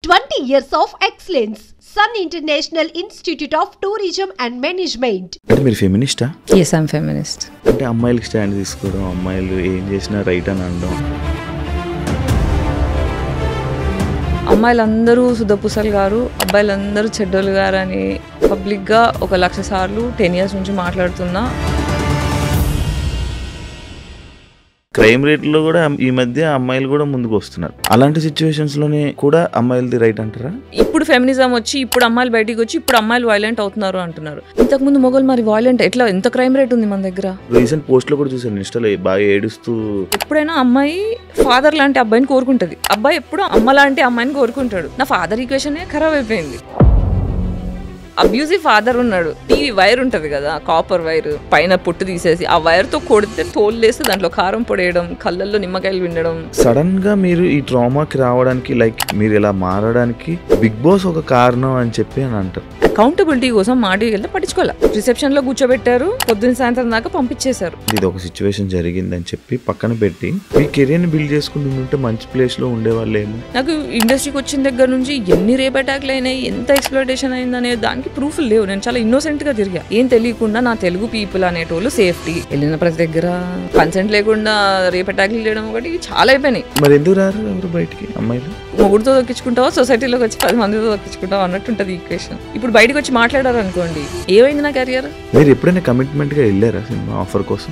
20 years of excellence. Sun International Institute of Tourism and Management. అంటే మీరు ఫెమినిస్టా? Yes, I'm feminist. అంటే అమ్మాయిలకి stand తీసుకోవడం, అమ్మాయిలు ఏం చేసినా రైట్ అని అనడం. అమ్మాయిలందరూ సుధపూసల్ గారు, అబ్బాయిలందరూ చెడ్డోళ్ళు గారు అని పబ్లిక్గా 1,00,000 సార్లు 10 years నుంచి మాట్లాడుతున్నా. క్రైమ్ రేట్లో కూడా ఈ మధ్య అమ్మాయిలు కూడా ముందుకు వస్తున్నారు. అలాంటి సిచ్యువేషన్స్ లోనే కూడా అమ్మాయిలది రైట్ అంటారా? ఇప్పుడు ఫెమినిజం వచ్చి ఇప్పుడు అమ్మాయిలు బయటికి వచ్చి ఇప్పుడు అమ్మాయిలు వైలెంట్ అవుతున్నారు అంటున్నారు. ఇంతకుముందు మొగలు మరి వైలెంట్ ఎంత క్రైమ్ రేట్ ఉంది మన దగ్గర? రీసెంట్ పోస్ట్ లో కూడా చూసాను ఇన్స్టాలో, బాగా ఏడుస్తూ. ఎప్పుడైనా అమ్మాయి ఫాదర్ లాంటి అబ్బాయిని కోరుకుంటది, అబ్బాయి ఎప్పుడు అమ్మ లాంటి అమ్మాయిని కోరుకుంటాడు. నా ఫాదర్ ఈక్వేషన్ ఖరాబ్ అయిపోయింది. అబ్యూజివ్ ఫాదర్ ఉన్నాడు. టీవీ వైర్ ఉంటది కదా, కాపర్ వైర్ పైన పుట్టు తీసేసి ఆ వైర్ తో కొడితే తోలు లేస్తే దాంట్లో కారం పొడేయడం, కళ్ళల్లో నిమ్మకాయలు వినడం. సడన్ గా మీరు ఈ ట్రామాకి రావడానికి, లైక్ మీరు ఇలా మారడానికి బిగ్ బాస్ ఒక కారణం అని చెప్పి అని అంటారు. అకౌంటబిలిటీ కోసం మాటికి వెళ్తే పట్టించుకోవాలి. రిసెప్షన్ లో కూర్చోబెట్టారు, పొద్దున్న సాయంత్రం దాకా పంపించేశారు. ఇది ఒక సిచ్యువేషన్ జరిగిందని చెప్పి పక్కన పెట్టి మీ కెరీర్ ని బిల్డ్ చేసుకుని ఉంటే మంచి ప్లేస్ లో ఉండేవాళ్ళేమో. నాకు ఇండస్ట్రీకి వచ్చిన దగ్గర నుంచి ఎన్ని రేప్ అటాక్లు అయినాయి, ఎంత ఎక్స్ప్లోటేషన్ అయిందనే దానికి ప్రూఫ్లు లేవు. నేను చాలా ఇన్నోసెంట్ గా తిరిగా. ఏం తెలియకుండా నా తెలుగు పీపుల్ అనేటోళ్ళు సేఫ్టీ, వెళ్ళిన ప్రతి దగ్గర కన్సెంట్ లేకుండా రేప్ అటాక్లు చేయడం ఒకటి చాలా అయిపోయినాయి. మరి ఎందుకు రారు ఎవరు బయటికి? అమ్మాయిలు మొగుడుతో దొక్కించుకుంటావా, సొసైటీలోకి వచ్చి 10 మందితో దొక్కించుకుంటావా అన్నట్టుంటది ఈక్వేషన్. ఇప్పుడు బయటకు వచ్చి మాట్లాడారు అనుకోండి, ఏమైంది నా కెరియర్? మీరు ఎప్పుడైనా కమిట్మెంట్ గా వెళ్ళారా సినిమా ఆఫర్ కోసం?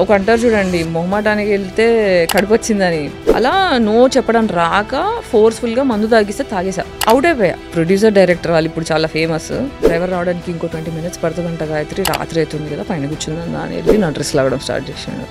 ఒక అంటారు చూడండి, మొహమాటానికి వెళ్తే కడుపు వచ్చిందని. అలా నో చెప్పడం రాక ఫోర్స్ఫుల్ గా మందు తాగిస్తే తాగేసా, అవుట్ అయిపోయా. ప్రొడ్యూసర్ డైరెక్టర్ వాళ్ళు ఇప్పుడు చాలా ఫేమస్. డ్రైవర్ రావడానికి ఇంకో 20 minutes పడుతుందంట. గాయత్రి రాత్రి అవుతుంది కదా, పైన కూర్చుందా అని వెళ్ళి నా డ్రెస్ లాగడం స్టార్ట్ చేసాను.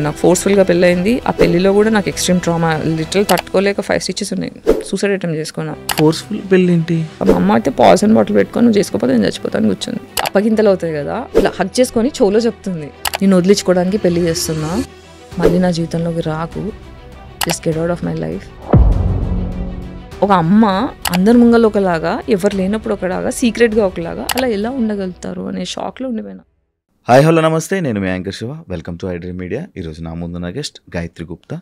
నాకు ఫోర్స్ఫుల్గా పెళ్ళయింది. ఆ పెళ్లిలో కూడా నాకు ఎక్స్ట్రీమ్ ట్రామా, లిటరల్ తట్టుకోలేక 5 stitches ఉన్నాయి. సూసైడ్ అటెంప్ట్ చేసుకున్నా. ఫోర్స్ఫుల్ పెళ్ళి ఏంటి? మా అమ్మ అయితే పాయిజన్ బాటిల్ పెట్టుకొని నువ్వు చేసుకోకపోతే నేను చచ్చిపోతాను కూర్చొని. అప్పగింతలు అవుతాయి కదా, ఇలా హక్ చేసుకొని చెవులో చెప్తుంది, నేను వదిలించుకోవడానికి పెళ్లి చేస్తున్నా, మళ్ళీ నా జీవితంలోకి రాకు, just get out of my life. ఒక అమ్మ అందరి ముంగలు ఒకలాగా, ఎవరు లేనప్పుడు ఒకలాగా, సీక్రెట్గా ఒకలాగా, అలా ఎలా ఉండగలుగుతారు అనే షాక్లో ఉండిపోయినా. హాయ్ హలో నమస్తే, నేను మీ anchor Shiva. Welcome to iDream media. ఈరోజు నా ముందున్న గెస్ట్ గాయత్రి గుప్తా.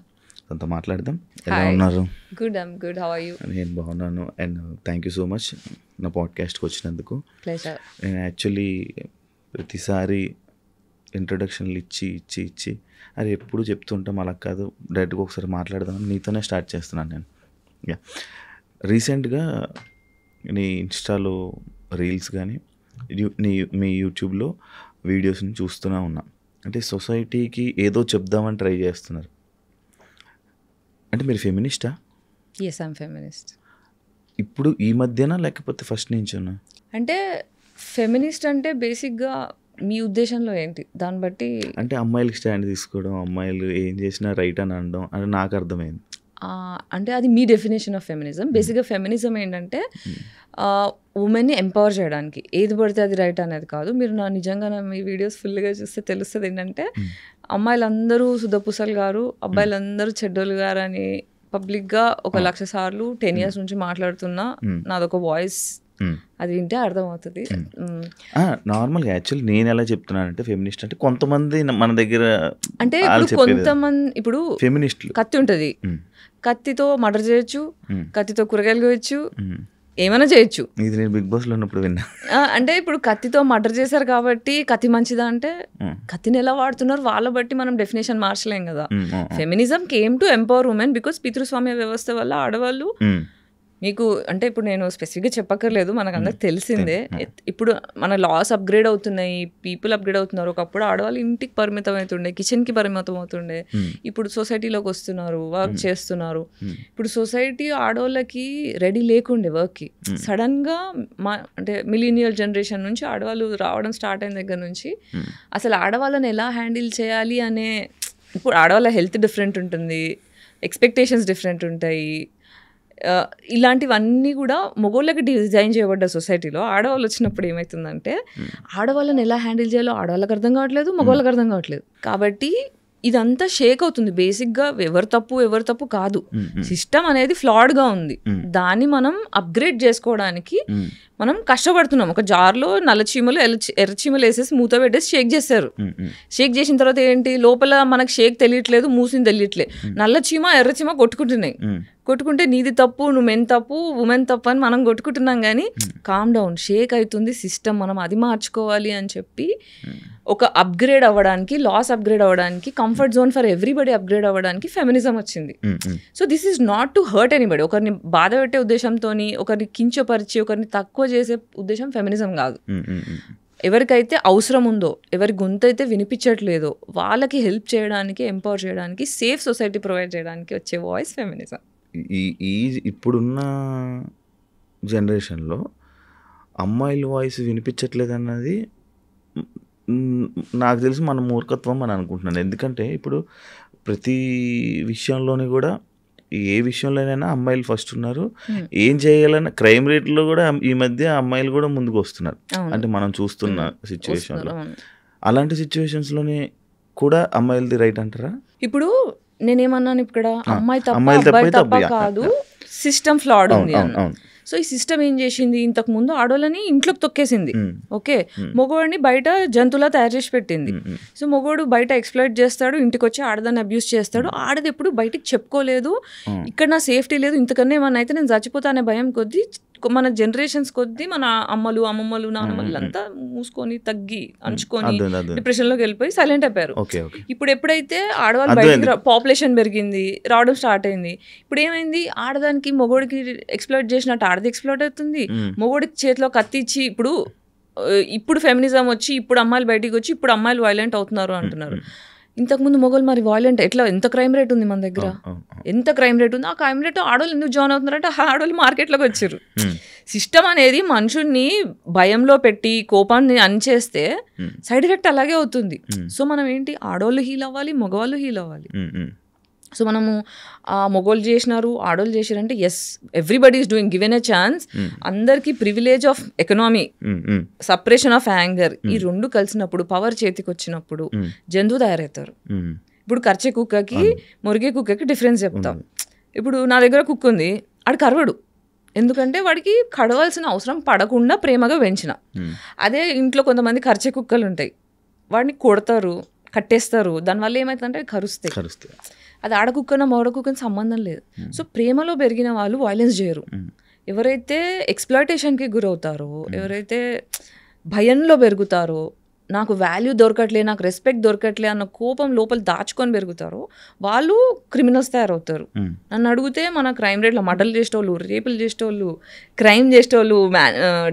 తనతో మాట్లాడదాం. ఎలా ఉన్నారు? Good, I'm good. How are you? నేను బాగున్నాను. And thank you so much నా పాడ్కాస్ట్కి వచ్చినందుకు. ప్లెజర్. నేను యాక్చువల్లీ ప్రతిసారి ఇంట్రొడక్షన్లు ఇచ్చి అది ఎప్పుడు చెప్తుంటాం, అలా కాదు, డైరెక్ట్గా ఒకసారి మాట్లాడదామని నీతోనే స్టార్ట్ చేస్తున్నాను నేను. యా, రీసెంట్గా నీ ఇన్స్టాలో రీల్స్ కానీ మీ యూట్యూబ్లో వీడియోస్ని చూస్తూనే ఉన్నా. అంటే సొసైటీకి ఏదో చెప్దామని ట్రై చేస్తున్నారు. అంటే మీరు ఫెమినిస్టా? Yes, I'm feminist. ఇప్పుడు ఈ మధ్యన లేకపోతే ఫస్ట్ నుంచేనా? అంటే ఫెమినిస్ట్ అంటే బేసిక్గా మీ ఉద్దేశంలో ఏంటి? దాన్ని బట్టి అంటే అమ్మాయిలకి స్టాండ్ తీసుకోవడం, అమ్మాయిలు ఏం చేసినా రైట్ అని అనడం అని నాకు అర్థమైంది. అంటే అది మీ డెఫినేషన్ ఆఫ్ ఫెమినిజం. బేసిక్గా ఫెమినిజం ఏంటంటే ఉమెన్ని ఎంపవర్ చేయడానికి, ఏది పడితే అది రైట్ అనేది కాదు. మీరు నిజంగా మీ వీడియోస్ ఫుల్గా చూస్తే తెలుస్తుంది ఏంటంటే, అమ్మాయిలందరూ సుధపూసల్ గారు, అబ్బాయిలందరూ చెడ్డోళ్ళు గారు అని పబ్లిక్గా 1,00,000 సార్లు 10 years నుంచి మాట్లాడుతున్నా. నాదొక వాయిస్, అది వింటే అర్థమవుతుంది. నార్మల్గా యాక్చువల్లీ నేను ఎలా చెప్తున్నానంటే, ఫెమినిస్ట్ అంటే కొంతమంది మన దగ్గర, అంటే కొంతమంది ఇప్పుడు ఫెమినిస్టులు, కత్తి ఉంటుంది, కత్తితో మర్డర్ చేయొచ్చు, కత్తితో కూరగాయలు కోయచ్చు, ఏమైనా చేయొచ్చు. ఇది నేను బిగ్ బాస్ లో ఉన్నప్పుడు విన్నా. అంటే ఇప్పుడు కత్తితో మర్డర్ చేశారు కాబట్టి కత్తి మంచిదా అంటే, కత్తిని ఎలా వాడుతున్నారు వాళ్ళ బట్టి మనం డెఫినేషన్ మార్చలేం కదా. Feminism came to empower women because పితృస్వామ్య వ్యవస్థ వల్ల ఆడవాళ్ళు, మీకు అంటే ఇప్పుడు నేను స్పెసిఫిక్గా చెప్పక్కర్లేదు, మనకు అందరికి తెలిసిందే. ఇప్పుడు మన లాస్ అప్గ్రేడ్ అవుతున్నాయి, పీపుల్ అప్గ్రేడ్ అవుతున్నారు. ఒకప్పుడు ఆడవాళ్ళు ఇంటికి పరిమితం అవుతుండే, కిచెన్కి పరిమితం అవుతుండే. ఇప్పుడు సొసైటీలోకి వస్తున్నారు, వర్క్ చేస్తున్నారు. ఇప్పుడు సొసైటీ ఆడవాళ్ళకి రెడీ లేకుండే వర్క్కి. సడన్గా అంటే మిలీనియల్ జనరేషన్ నుంచి ఆడవాళ్ళు రావడం స్టార్ట్ అయిన దగ్గర నుంచి అసలు ఆడవాళ్ళని ఎలా హ్యాండిల్ చేయాలి అనే, ఇప్పుడు ఆడవాళ్ళ హెల్త్ డిఫరెంట్ ఉంటుంది, ఎక్స్పెక్టేషన్స్ డిఫరెంట్ ఉంటాయి. ఇలాంటివన్నీ కూడా మగవాళ్ళకి డిజైన్ చేయబడ్డ సొసైటీలో ఆడవాళ్ళు వచ్చినప్పుడు ఏమవుతుందంటే, ఆడవాళ్ళని ఎలా హ్యాండిల్ చేయాలో ఆడవాళ్ళకి అర్థం కావట్లేదు, మగవాళ్ళకి అర్థం కావట్లేదు. కాబట్టి ఇదంతా షేక్ అవుతుంది. బేసిక్గా ఎవరు తప్పు కాదు, సిస్టమ్ అనేది ఫ్లాడ్గా ఉంది. దాన్ని మనం అప్గ్రేడ్ చేసుకోవడానికి మనం కష్టపడుతున్నాం. ఒక జార్లో నల్ల చీమలు ఎర్ర చీమలు వేసేసి మూత పెట్టేసి షేక్ చేస్తారు. షేక్ చేసిన తర్వాత ఏంటి, లోపల మనకు షేక్ తెలియట్లేదు, మూసింది తెలియట్లేదు, నల్ల చీమ ఎర్ర చీమ కొట్టుకుంటున్నాయి. కొట్టుకుంటే నీది తప్పు, నువ్వు మెన్ తప్పు, ఉమెన్ తప్పు అని మనం కొట్టుకుంటున్నాం. కానీ కామ్ డౌన్, షేక్ అవుతుంది సిస్టమ్, మనం అది మార్చుకోవాలి అని చెప్పి ఒక అప్గ్రేడ్ అవ్వడానికి, లాస్ అప్గ్రేడ్ అవ్వడానికి, comfort zone for everybody upgrade అవ్వడానికి ఫెమినిజం వచ్చింది. So this is not to hurt anybody. ఒకరిని బాధ పెట్టే ఉద్దేశంతో, ఒకరిని కించపరిచి, ఒకరిని తక్కువ చేసే ఉద్దేశం ఫెమినిజం కాదు. ఎవరికైతే అవసరం ఉందో, ఎవరి గొంతు అయితే వినిపించట్లేదో వాళ్ళకి హెల్ప్ చేయడానికి, ఎంపవర్ చేయడానికి, సేఫ్ సొసైటీ ప్రొవైడ్ చేయడానికి వచ్చే వాయిస్ ఫెమినిజం. ఈ ఇప్పుడున్న జనరేషన్లో అమ్మాయిల వాయిస్ వినిపించట్లేదు అన్నది నాకు తెలిసి మన మూర్ఖత్వం అని అనుకుంటున్నాను. ఎందుకంటే ఇప్పుడు ప్రతి విషయంలోని కూడా, ఏ విషయంలోనైనా అమ్మాయిలు ఫస్ట్ ఉన్నారు. ఏం చేయాలన్నా క్రైమ్ రేట్లో కూడా ఈ మధ్య అమ్మాయిలు కూడా ముందుకు వస్తున్నారు. అంటే మనం చూస్తున్న సిచ్యువేషన్లో, అలాంటి సిచ్యువేషన్స్లోనే కూడా అమ్మాయిలది రైట్ అంటారా? ఇప్పుడు నేనేమన్నాను, ఇక్కడ అమ్మాయి తప్ప అబ్బాయి తప్ప కాదు, సిస్టమ్ ఫ్లాడ్ ఉంది అన్న. సో ఈ సిస్టమ్ ఏం చేసింది, ఇంతకు ముందు ఆడోళ్ళని ఇంట్లోకి తొక్కేసింది. ఓకే, మగవాడిని బయట జంతువులా తయారు చేసి పెట్టింది. సో మగవాడు బయట ఎక్స్ప్లాయిట్ చేస్తాడు, ఇంటికి వచ్చి ఆడదాన్ని అబ్యూస్ చేస్తాడు. ఆడది ఎప్పుడు బయటికి చెప్పుకోలేదు, ఇక్కడ నా సేఫ్టీ లేదు, ఇంతకన్నా ఏమన్నా అయితే నేను చచ్చిపోతా అనే భయం కొద్దీ మన జనరేషన్స్ కొద్దీ మన అమ్మలు, అమ్మమ్మలు, నాన్నమ్మలు అంతా మూసుకొని, తగ్గి, అంచుకొని డిప్రెషన్లోకి వెళ్ళిపోయి సైలెంట్ అయిపోయారు. ఇప్పుడు ఎప్పుడైతే ఆడవాళ్ళు బయట పాపులేషన్ పెరిగింది, రావడం స్టార్ట్ అయింది, ఇప్పుడు ఏమైంది, ఆడదానికి మొగోడికి ఎక్స్ప్లోర్ చేసినట్టు ఆడది ఎక్స్ప్లోర్ అవుతుంది. మొగోడికి చేతిలో కత్తి ఇచ్చి, ఇప్పుడు ఫెమినిజం వచ్చి, ఇప్పుడు అమ్మాయిలు బయటికి వచ్చి, ఇప్పుడు అమ్మాయిలు వైలెంట్ అవుతున్నారు అంటున్నారు. ఇంతకుముందు మొగోళ్ళు మరి వాయిలెంట్ ఎట్లా, ఎంత క్రైమ్ రేట్ ఉంది మన దగ్గర, ఎంత క్రైమ్ రేట్ ఉంది. ఆ క్రైమ్ రేట్ ఆడవాళ్ళు ఎందుకు జాయిన్ అవుతున్నారంటే ఆడవాళ్ళు మార్కెట్లోకి వచ్చారు. సిస్టమ్ అనేది మనుషుల్ని భయంలో పెట్టి కోపాన్ని అణిచేస్తే సైడ్ ఎఫెక్ట్ అలాగే అవుతుంది. సో మనం ఏంటి, ఆడవాళ్ళు హీల్ అవ్వాలి, మగవాళ్ళు హీల్ అవ్వాలి. సో మనము మొగోళ్ళు చేసినారు, ఆడోళ్ళు చేసినారంటే yes, everybody is doing, given a chance. అందరికి privilege of economy, separation of anger, ఈ రెండు కలిసినప్పుడు, పవర్ చేతికి వచ్చినప్పుడు జంతువు తయారవుతారు. ఇప్పుడు కర్చే కుక్కకి మురిగే కుక్కకి డిఫరెన్స్ చెప్తాం. ఇప్పుడు నా దగ్గర కుక్క ఉంది, ఆడు కరవడు, ఎందుకంటే వాడికి కడవలసిన అవసరం పడకుండా ప్రేమగా పెంచిన. అదే ఇంట్లో కొంతమంది కర్చే కుక్కలు ఉంటాయి, వాడిని కొడతారు, కట్టేస్తారు, దానివల్ల ఏమవుతుందంటే కరుస్తాయి. అది ఆడకుక్కన మోడకుక్కని సంబంధం లేదు. సో ప్రేమలో పెరిగిన వాళ్ళు వైలెన్స్ చేయరు. ఎవరైతే ఎక్స్ప్లాయిటేషన్కి గురవుతారో, ఎవరైతే భయంలో పెరుగుతారో, నాకు వాల్యూ దొరకట్లే, నాకు రెస్పెక్ట్ దొరకట్లే అన్న కోపం లోపల దాచుకొని పెరుగుతారో వాళ్ళు క్రిమినల్స్ తయారవుతారు. నన్ను అడిగితే మన క్రైమ్ రేట్లో మర్డర్లు చేసేటోళ్ళు, రేపులు చేసేటోళ్ళు, క్రైమ్ చేసేటోళ్ళు,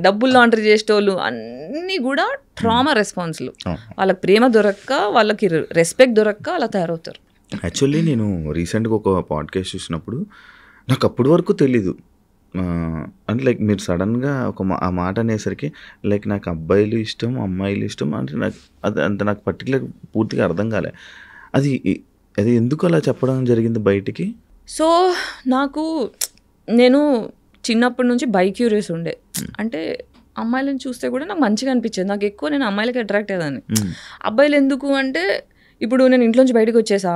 డబ్బులు లాండరీ చేసేటోళ్ళు అన్నీ కూడా ట్రామా రెస్పాన్స్లు. వాళ్ళకి ప్రేమ దొరక్క, వాళ్ళకి రెస్పెక్ట్ దొరక్క అలా తయారవుతారు. యాక్చువల్లీ నేను రీసెంట్గా ఒక పాడ్కాస్ట్ చూసినప్పుడు నాకు అప్పటి వరకు తెలీదు, అంటే లైక్ మీరు సడన్గా ఆ మాట అనేసరికి లైక్ నాకు అబ్బాయిలు ఇష్టం, అమ్మాయిలు ఇష్టం అంటే నాకు నాకు పర్టికులర్ పూర్తిగా అర్థం కాలే. అది ఎందుకు అలా చెప్పడం జరిగింది బయటికి? సో నేను చిన్నప్పటి నుంచి బైక్యూరియస్ ఉండే, అంటే అమ్మాయిలను చూస్తే కూడా నాకు మంచిగా అనిపించేది. నాకు ఎక్కువ నేను అమ్మాయిలకి అట్రాక్ట్ అయ్యేదాన్ని. అబ్బాయిలు ఎందుకు అంటే, ఇప్పుడు నేను ఇంట్లోంచి బయటకు వచ్చేసా,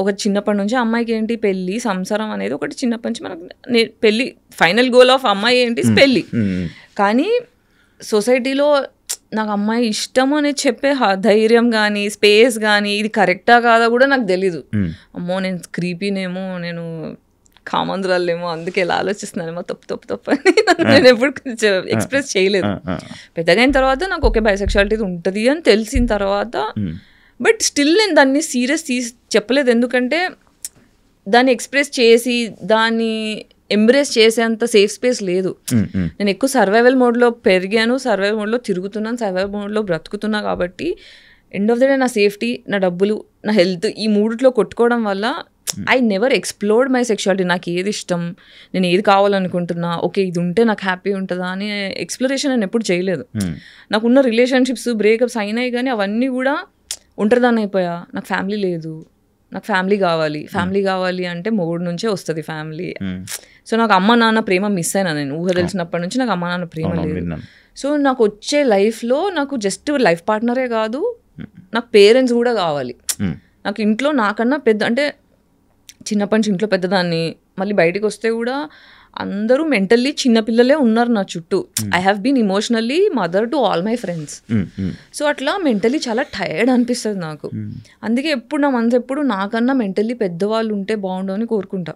ఒక చిన్నప్పటి నుంచి అమ్మాయికి ఏంటి, పెళ్ళి, సంసారం అనేది ఒకటి చిన్నప్పటి నుంచి మనకు పెళ్ళి, ఫైనల్ గోల్ ఆఫ్ అమ్మాయి ఏంటి, పెళ్ళి. కానీ సొసైటీలో నాకు అమ్మాయి ఇష్టం అని చెప్పే ధైర్యం కానీ, స్పేస్ కానీ, ఇది కరెక్టా కాదా కూడా నాకు తెలీదు. అమ్మో నేను క్రీపీనేమో, నేను కామందురాలేమో, అందుకే ఇలా ఆలోచిస్తున్నానేమో, తప్పు అని నేను ఎప్పుడు ఎక్స్ప్రెస్ చేయలేదు. పెద్దగా అయిన తర్వాత నాకు ఓకే బైసెక్షువాలిటీ ఉంటుంది అని తెలిసిన తర్వాత, బట్ స్టిల్ నేను దాన్ని సీరియస్ చెప్పలేదు. ఎందుకంటే దాన్ని ఎక్స్ప్రెస్ చేసి దాన్ని ఎంబ్రేస్ చేసేంత సేఫ్ స్పేస్ లేదు. నేను ఎక్కువ సర్వైవల్ మోడ్లో పెరిగాను, సర్వైవల్ మోడ్లో తిరుగుతున్నాను, సర్వైవల్ మోడ్లో బ్రతుకుతున్నా. కాబట్టి ఎండ్ ఆఫ్ ద డే నా సేఫ్టీ, నా డబ్బులు, నా హెల్త్, ఈ మూడిట్లో కొట్టుకోవడం వల్ల I never explored my sexuality. నాకు ఏది ఇష్టం, నేను ఏది కావాలనుకుంటున్నా, ఓకే ఇది ఉంటే నాకు హ్యాపీ ఉంటుందా అని ఎక్స్ప్లోరేషన్ నేను ఎప్పుడు చేయలేదు. నాకున్న రిలేషన్షిప్స్ బ్రేకప్స్ అయినాయి, కానీ అవన్నీ కూడా ఒంటరిదాన్ని అయిపోయా. నాకు ఫ్యామిలీ లేదు, నాకు ఫ్యామిలీ కావాలి అంటే మొగుడు నుంచే వస్తుంది ఫ్యామిలీ. సో నాకు అమ్మ నాన్న ప్రేమ మిస్ అయినా, నేను ఊహ తెలిసినప్పటి నుంచి నాకు అమ్మ నాన్న ప్రేమ లేదు. సో నాకు వచ్చే లైఫ్లో నాకు జస్ట్ లైఫ్ పార్ట్నరే కాదు, నాకు పేరెంట్స్ కూడా కావాలి. నాకు ఇంట్లో నాకన్నా పెద్ద, అంటే చిన్నప్పటి నుంచి ఇంట్లో పెద్దదాన్ని, మళ్ళీ బయటికి వస్తే కూడా అందరూ మెంటల్లీ చిన్నపిల్లలే ఉన్నారు నా చుట్టూ. I have been emotionally mother to all my friends. So అట్లా మెంటలీ చాలా టైర్డ్ అనిపిస్తుంది నాకు. అందుకే ఎప్పుడు నా మనసు ఎప్పుడు నాకన్నా మెంటల్లీ పెద్దవాళ్ళు ఉంటే బాగుండు అని కోరుకుంటా.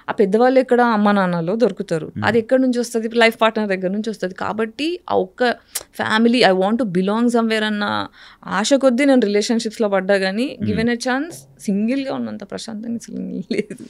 ఆ పెద్దవాళ్ళు ఎక్కడ అమ్మ నాన్నలో దొరుకుతారు, అది ఎక్కడి నుంచి వస్తుంది, లైఫ్ పార్ట్నర్ దగ్గర నుంచి వస్తుంది. కాబట్టి ఆ ఒక్క family I want to belong somewhere అన్న ఆశ కొద్దీ నేను రిలేషన్షిప్స్లో పడ్డా, కానీ గివెన్ ఎ ఛాన్స్ సింగిల్గా ఉన్నంత ప్రశాంతంగా లేదు.